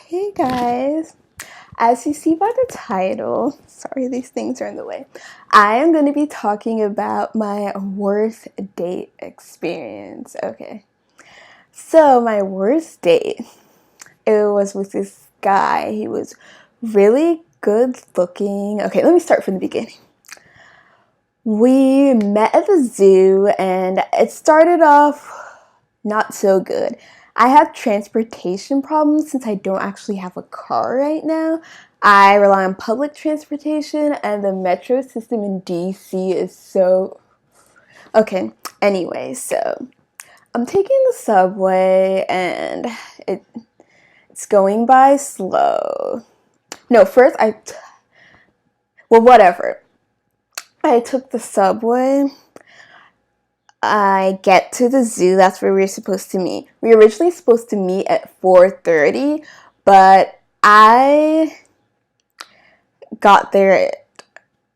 Hey guys, as you see by the title, sorry these things are in the way, I am going to be talking about my worst date experience. Okay, so my worst date, it was with this guy. He was really good looking. Okay, let me start from the beginning. We met at the zoo and it started off not so good. I have transportation problems since I don't actually have a car right now. I rely on public transportation and the metro system in DC is so... Okay, anyway, so I'm taking the subway and it's going by slow. No, first well, whatever. I took the subway. I get to the zoo. That's where we were supposed to meet. We were originally supposed to meet at 4:30, but I got there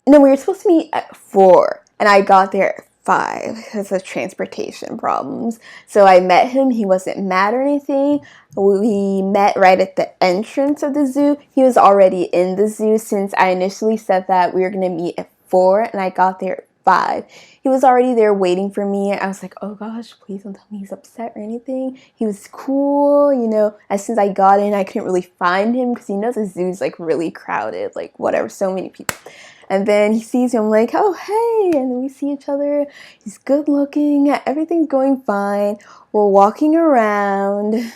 no, we were supposed to meet at 4, and I got there at 5 because of transportation problems. So I met him. He wasn't mad or anything. We met right at the entrance of the zoo. He was already in the zoo since I initially said that we were going to meet at 4, and I got there at 5. He was already there waiting for me. I was like, oh gosh, please don't tell me he's upset or anything. He was cool, you know. As soon as I got in, I couldn't really find him because, you know, the zoo's like really crowded, like whatever, so many people. And then he sees me, I'm like, oh, hey, and then we see each other. He's good looking, everything's going fine. We're walking around.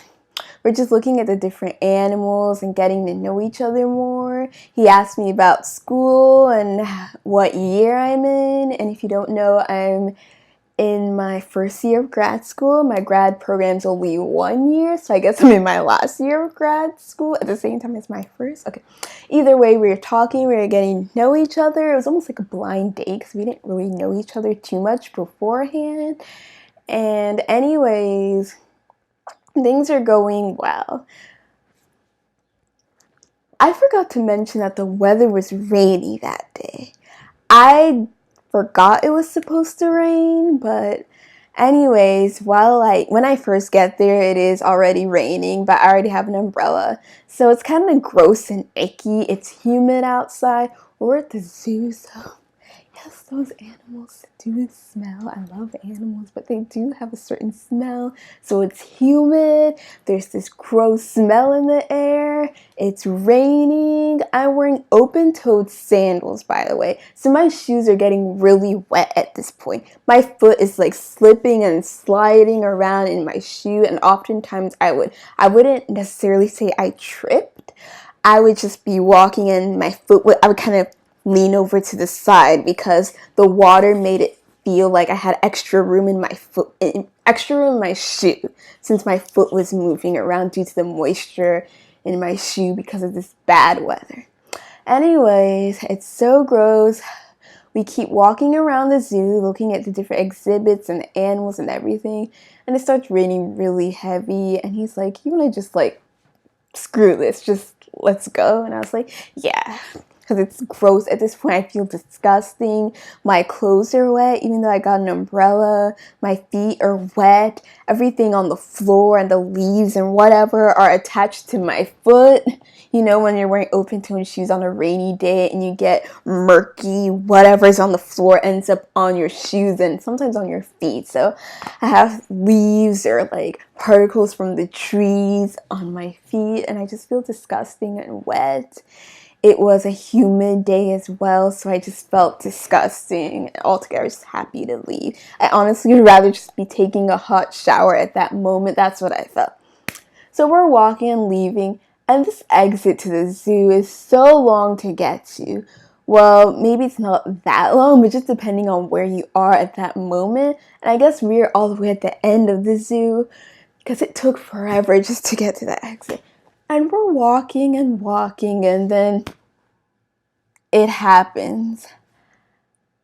We're just looking at the different animals and getting to know each other more. He asked me about school and what year I'm in. And if you don't know, I'm in my first year of grad school. My grad program's only 1 year, so I guess I'm in my last year of grad school at the same time as my first. Okay. Either way, we were talking, we were getting to know each other. It was almost like a blind date because we didn't really know each other too much beforehand. And anyways, things are going well. I forgot to mention that the weather was rainy that day. I forgot it was supposed to rain, but anyways, when I first get there, it is already raining, but I already have an umbrella. So it's kind of gross and icky. It's humid outside. We're at the zoo, so yes, those animals do smell. I love animals, but they do have a certain smell. So it's humid. There's this gross smell in the air. It's raining. I'm wearing open-toed sandals, by the way. So my shoes are getting really wet at this point. My foot is like slipping and sliding around in my shoe, and oftentimes I wouldn't necessarily say I tripped. I would just be walking and I would kind of lean over to the side because the water made it feel like I had extra room in my shoe since my foot was moving around due to the moisture in my shoe because of this bad weather. Anyways, it's so gross. We keep walking around the zoo looking at the different exhibits and the animals and everything, and it starts raining really heavy, and he's like, you want to just like screw this, just let's go? And I was like, yeah, because it's gross. At this point, I feel disgusting. My clothes are wet, even though I got an umbrella. My feet are wet. Everything on the floor and the leaves and whatever are attached to my foot. You know, when you're wearing open-toed shoes on a rainy day and you get murky, whatever's on the floor ends up on your shoes and sometimes on your feet. So I have leaves or like particles from the trees on my feet, and I just feel disgusting and wet. It was a humid day as well, so I just felt disgusting. Altogether, I was just happy to leave. I honestly would rather just be taking a hot shower at that moment. That's what I felt. So we're walking and leaving, and this exit to the zoo is so long to get to. Well, maybe it's not that long, but just depending on where you are at that moment. And I guess we're all the way at the end of the zoo because it took forever just to get to that exit. And we're walking and walking, and then it happens.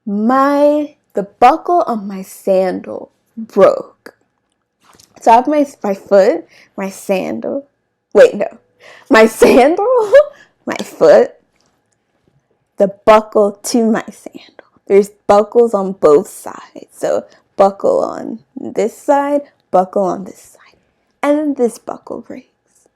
The buckle on my sandal broke. So I have my foot, my sandal. Wait, no. My sandal, my foot, the buckle to my sandal. there's buckles on both sides. So buckle on this side, buckle on this side. And then this buckle breaks.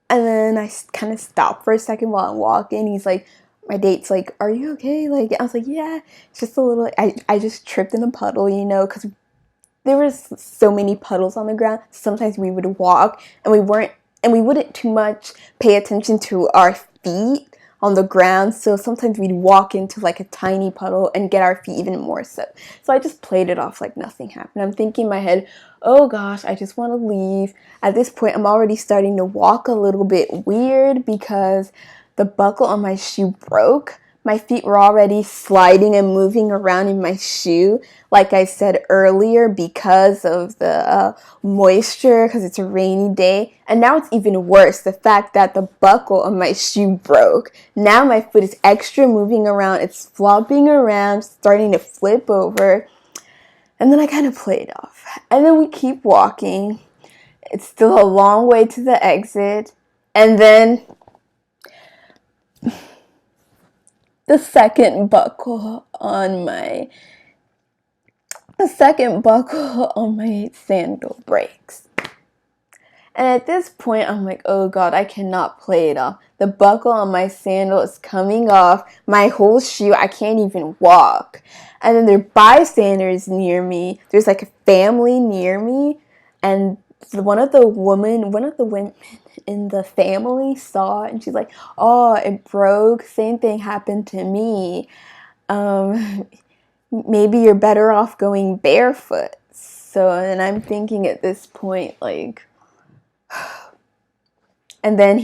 And then I kind of stop for a second while I'm walking. He's like, my date's like, are you okay? Like, I was like, yeah, it's just a little, I just tripped in a puddle, you know, because there was so many puddles on the ground. Sometimes we would walk and we wouldn't too much pay attention to our feet on the ground. So sometimes we'd walk into like a tiny puddle and get our feet even more soaked. So I just played it off like nothing happened. I'm thinking in my head, oh gosh, I just want to leave. At this point, I'm already starting to walk a little bit weird because the buckle on my shoe broke. My feet were already sliding and moving around in my shoe, like I said earlier, because of the moisture, because it's a rainy day. And now it's even worse, the fact that the buckle on my shoe broke. Now my foot is extra moving around, it's flopping around, starting to flip over. And then I kind of play it off. And then we keep walking. It's still a long way to the exit. And then the second buckle on my sandal breaks. And at this point, I'm like, oh God, I cannot play it off. The buckle on my sandal is coming off. My whole shoe, I can't even walk. And then there are bystanders near me. There's like a family near me. And one of the women in the family saw it, and she's like, oh, it broke. Same thing happened to me. Maybe you're better off going barefoot. So, and I'm thinking at this point, like, and then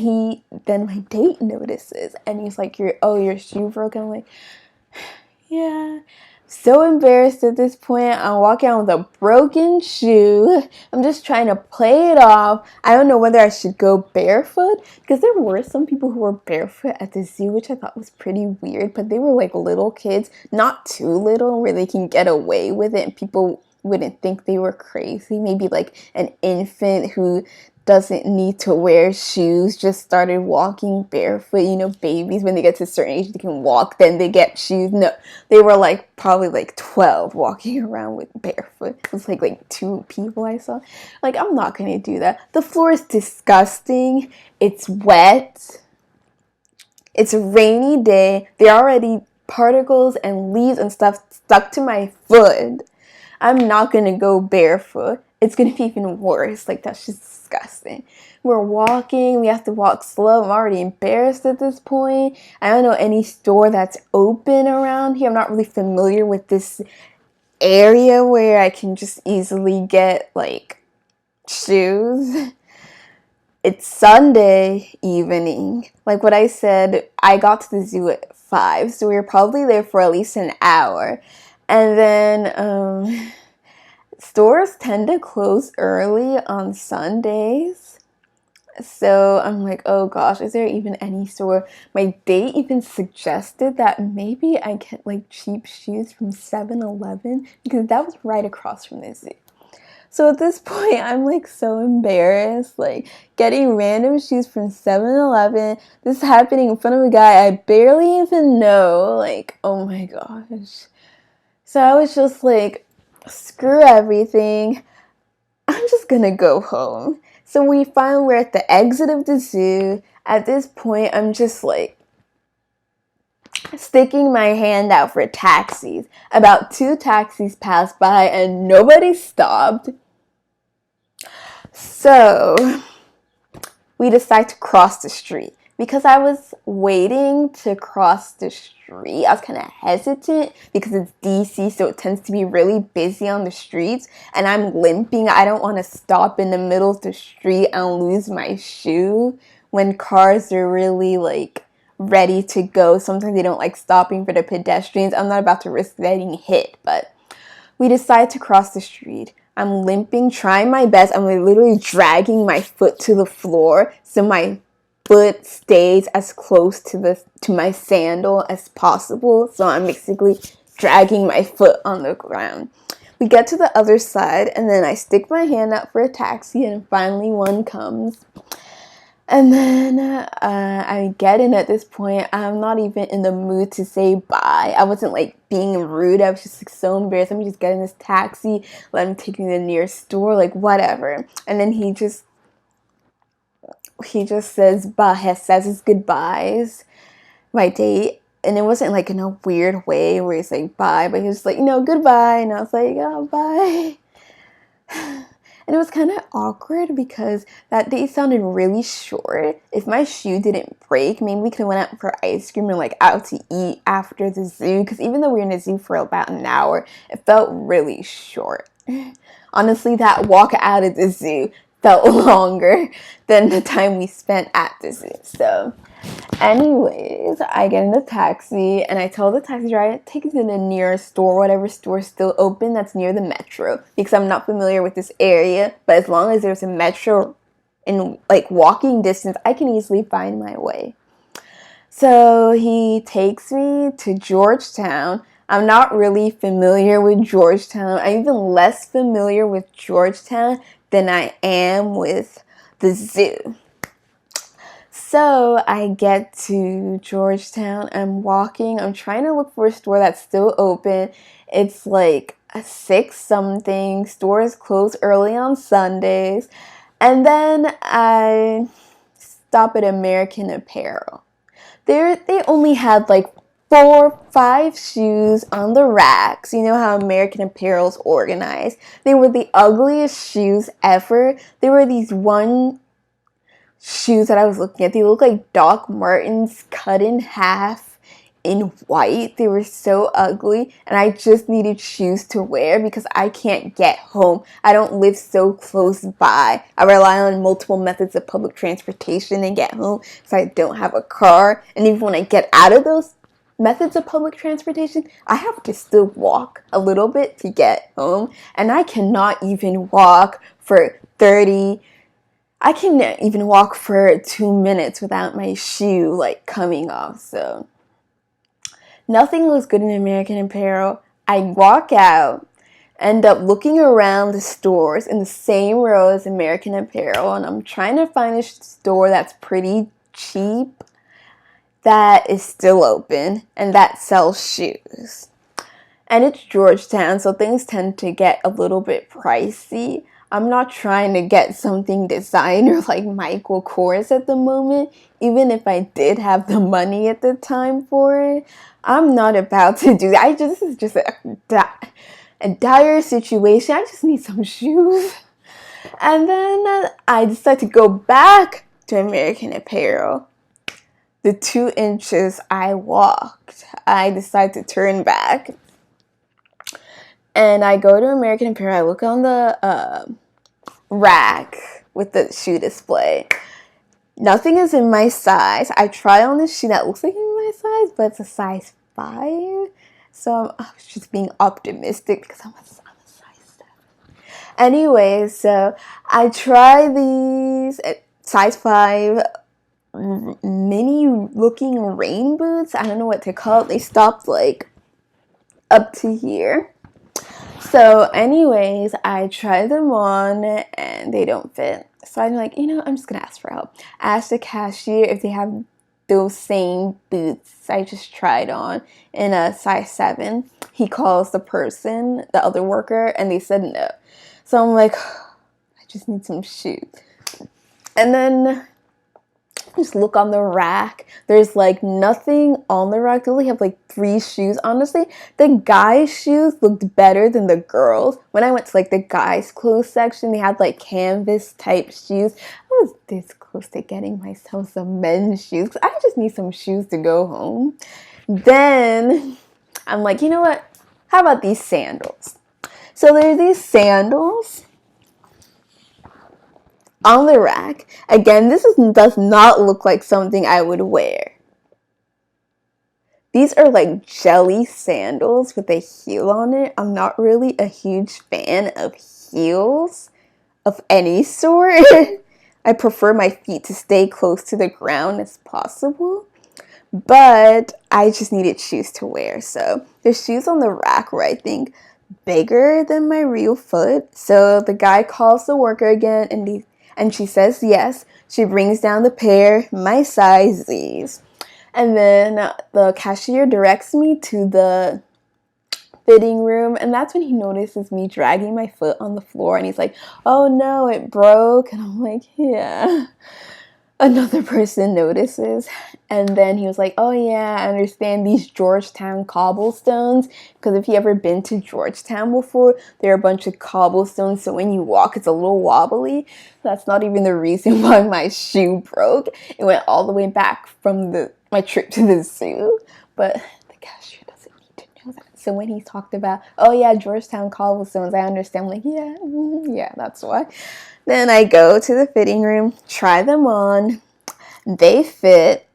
my date notices, and he's like, your shoe broke. I'm like, yeah. So embarrassed at this point. I'm walking out with a broken shoe. I'm just trying to play it off. I don't know whether I should go barefoot, because there were some people who were barefoot at the zoo, which I thought was pretty weird, but they were like little kids, not too little where they can get away with it and people wouldn't think they were crazy. Maybe like an infant who doesn't need to wear shoes, just started walking barefoot. You know, babies, when they get to a certain age, they can walk, then they get shoes. No, they were like probably like 12 walking around with barefoot. It was like 2 people I saw. Like, I'm not gonna do that. The floor is disgusting. It's wet. It's a rainy day. There are already particles and leaves and stuff stuck to my foot. I'm not gonna go barefoot. It's gonna be even worse. Like, that's just disgusting. We're walking. We have to walk slow. I'm already embarrassed at this point. I don't know any store that's open around here. I'm not really familiar with this area where I can just easily get like shoes. It's Sunday evening. Like what I said, I got to the zoo at 5, so we were probably there for at least an hour. And then stores tend to close early on Sundays. So I'm like, oh gosh, is there even any store? My date even suggested that maybe I get like cheap shoes from 7-Eleven, because that was right across from the zoo. So at this point, I'm like so embarrassed, like getting random shoes from 7-Eleven. This is happening in front of a guy I barely even know. Like, oh my gosh. So I was just like, screw everything. I'm just gonna go home. So we're at the exit of the zoo. At this point, I'm just like sticking my hand out for taxis. About 2 taxis passed by and nobody stopped. So we decide to cross the street. Because I was waiting to cross the street, I was kind of hesitant because it's DC, so it tends to be really busy on the streets, and I'm limping. I don't want to stop in the middle of the street and lose my shoe when cars are really like ready to go. Sometimes they don't like stopping for the pedestrians. I'm not about to risk getting hit, but we decide to cross the street. I'm limping, trying my best. I'm literally dragging my foot to the floor so my foot stays as close to my sandal as possible. So I'm basically dragging my foot on the ground. We get to the other side, and then I stick my hand out for a taxi, and finally one comes. And then I get in at this point. I'm not even in the mood to say bye. I wasn't like being rude. I was just like so embarrassed. Let me just get in this taxi. Let him take me to the nearest store, like whatever. And then he just says bye, says his goodbyes. My date. And it wasn't like in a weird way where he's like bye, but he was like, goodbye. And I was like, oh, bye. And it was kind of awkward because that date sounded really short. If my shoe didn't break, maybe we could have went out for ice cream and like out to eat after the zoo. Because even though we were in the zoo for about an hour, it felt really short. Honestly, that walk out of the zoo felt longer than the time we spent at the zoo. So anyways, I get in the taxi and I tell the taxi driver, take me to the nearest store, whatever store is still open that's near the metro, because I'm not familiar with this area, but as long as there's a metro in like walking distance, I can easily find my way. So he takes me to Georgetown. I'm not really familiar with Georgetown. I'm even less familiar with Georgetown than I am with the zoo. So I get to Georgetown, I'm walking, I'm trying to look for a store that's still open. It's like a 6 something, stores close early on Sundays. And then I stop at American Apparel. They only had like 4-5 shoes on the racks. You know how American Apparel's organized. They were the ugliest shoes ever. They were these one shoes that I was looking at. They look like Doc Martens cut in half in white. They were so ugly, and I just needed shoes to wear because I can't get home. I don't live so close by. I rely on multiple methods of public transportation to get home, so I don't have a car. And even when I get out of those methods of public transportation, I have to still walk a little bit to get home, and I cannot even walk for 30 I can even walk for 2 minutes without my shoe like coming off. So nothing looks good in American Apparel. I walk out, end up looking around the stores in the same row as American Apparel, and I'm trying to find a store that's pretty cheap, that is still open, and that sells shoes. And it's Georgetown, so things tend to get a little bit pricey. I'm not trying to get something designer like Michael Kors at the moment, even if I did have the money at the time for it. I'm not about to do that. This is just a dire situation. I just need some shoes. And then I decided to go back to American Apparel. The 2 inches I walked, I decided to turn back. And I go to American Apparel. I look on the rack with the shoe display. Nothing is in my size. I try on this shoe that looks like in my size, but it's a size 5. So I was just being optimistic because I'm a size 7. Anyway, so I try these size 5 mini looking rain boots. I don't know what to call it. They stopped like up to here. So anyways, I try them on and they don't fit. So I'm like, I'm just gonna ask for help. I asked the cashier if they have those same boots I just tried on in a size 7. He calls the other worker, and they said no. So I'm like, I just need some shoes. And then just look on the rack. There's like nothing on the rack. They only have like 3 shoes. Honestly, the guys' shoes looked better than the girls. When I went to like the guys' clothes section, they had like canvas type shoes. I was this close to getting myself some men's shoes. I just need some shoes to go home. Then I'm like, you know what? How about these sandals? So there's these sandals on the rack. Again, does not look like something I would wear. These are like jelly sandals with a heel on it. I'm not really a huge fan of heels of any sort. I prefer my feet to stay close to the ground as possible. But I just needed shoes to wear. So there's shoes on the rack were, I think, bigger than my real foot. So the guy calls the worker again, and And she says yes. She brings down the pair, my sizes. And then the cashier directs me to the fitting room, and that's when he notices me dragging my foot on the floor, and he's like, oh no, it broke. And I'm like, yeah. Another person notices, and then he was like, oh yeah, I understand these Georgetown cobblestones, because if you ever been to Georgetown before, there are a bunch of cobblestones, so when you walk it's a little wobbly. That's not even the reason why my shoe broke. It went all the way back from my trip to the zoo, but the cashier doesn't need to know that. So when he talked about, oh yeah, Georgetown cobblestones, I understand. I'm like, yeah, yeah, that's why. Then I go to the fitting room, try them on, they fit,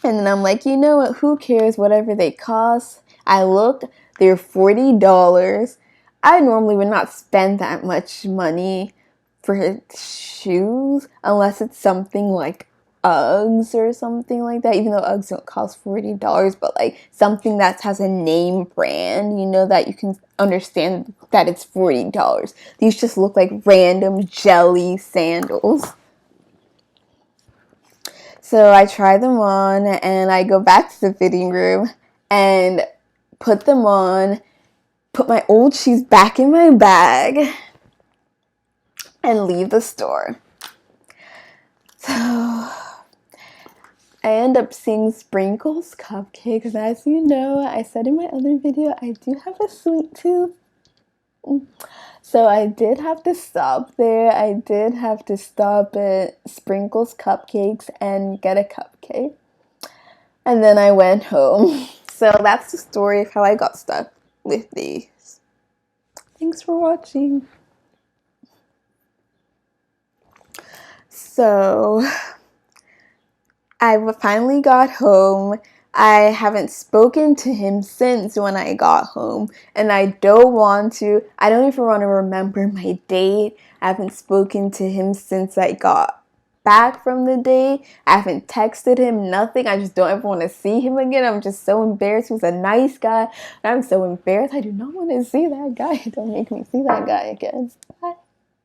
and then I'm like, you know what, who cares, whatever they cost. I look, they're $40. I normally would not spend that much money for shoes unless it's something like Uggs or something like that, even though Uggs don't cost $40, but like something that has a name brand, you know, that you can understand that it's $40. These just look like random jelly sandals. So I try them on and I go back to the fitting room and put them on, put my old shoes back in my bag, and leave the store. So I end up seeing Sprinkles cupcakes, and as you know, I said in my other video, I do have a sweet tooth. So I did have to stop there. I did have to stop at Sprinkles Cupcakes and get a cupcake. And then I went home. So that's the story of how I got stuck with these. Thanks for watching. So I finally got home. I haven't spoken to him since when I got home, and I don't even want to remember my date. I haven't spoken to him since I got back from the date. I haven't texted him, nothing. I just don't ever want to see him again. I'm just so embarrassed. He was a nice guy, and I'm so embarrassed. I do not want to see that guy. Don't make me see that guy again. Bye.